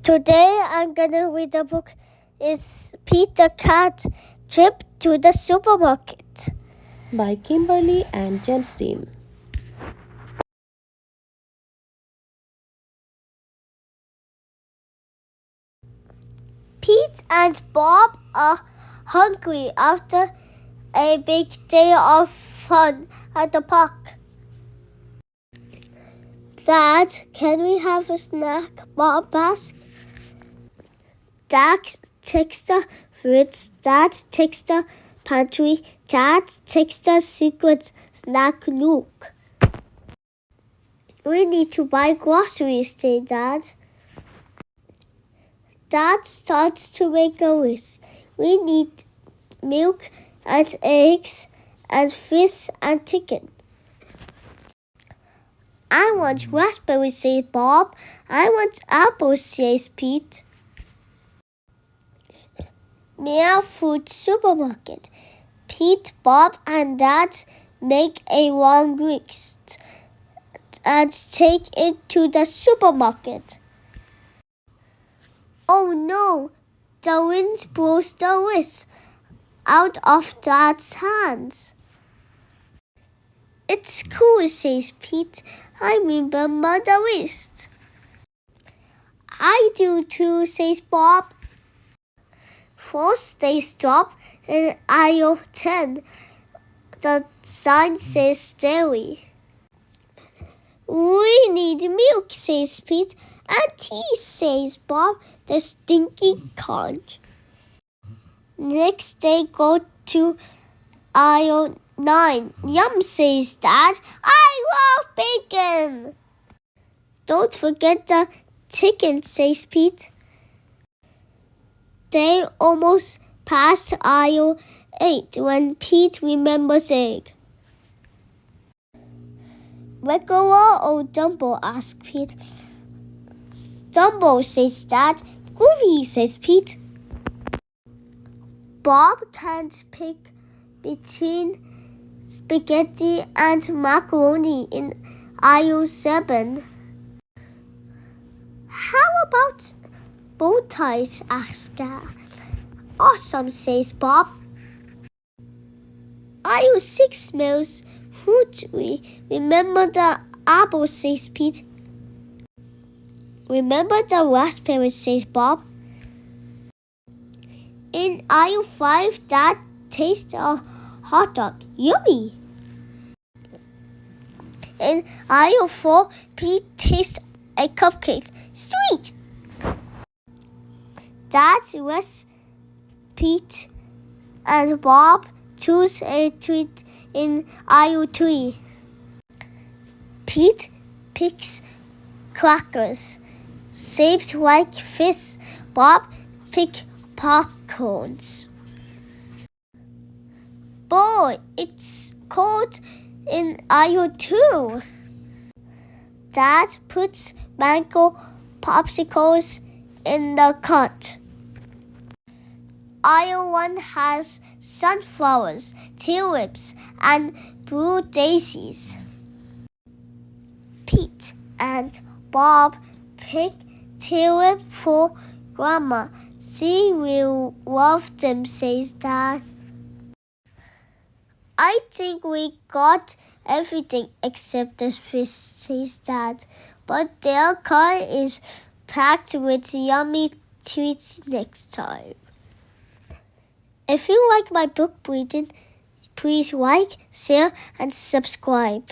Today I'm gonna read the book. It's Pete the Cat Trip to the Supermarket by Kimberly and James. Pete and Bob are hungry after a big day of fun at the park. Dad, can we have a snack? Bob asks. Dad takes the fridge. Dad takes the pantry. Dad takes the secret snack nook. We need to buy groceries today, Dad. Dad starts to make a list. We need milk and eggs and fish and chicken. I want raspberries, says Bob. I want apples, says Pete. Meow Food Supermarket. Pete, Bob, and Dad make a long list and take it to the supermarket. Oh no! The wind blows the list out of Dad's hands. It's cool, says Pete. I remember the list. I do too, says Bob. First they stop in aisle 10. The sign says dairy. We need milk, says Pete. And tea, says Bob, the stinky cunt. Next they go to aisle 9. Yum, says Dad. I love bacon. Don't forget the chicken, says Pete. They almost passed aisle 8 when Pete remembers egg. Regular or Dumbo, asks Pete. Dumbo, says Dad. Groovy, says Pete. Bob can't pick between spaghetti and macaroni in aisle 7. How about bow ties, asks Dad. Awesome, says Bob. Aisle 6 smells fruity. Remember the apples, says Pete. Remember the raspberries, says Bob. In aisle 5, Dad tastes a hot dog. Yummy! In aisle 4, Pete tastes a cupcake. Sweet! Dad lets Pete and Bob choose a treat in aisle 3. Pete picks crackers shaped like fish. Bob picks popcorns. Boy, it's cold in aisle 2. Dad puts mango popsicles in the cart. Aisle 1 has sunflowers, tulips, and blue daisies. Pete and Bob pick tulip for Grandma. She will love them, says Dad. I think we got everything except the fish, says Dad. But their car is packed with yummy treats next time. If you like my book reading, please like, share, and subscribe.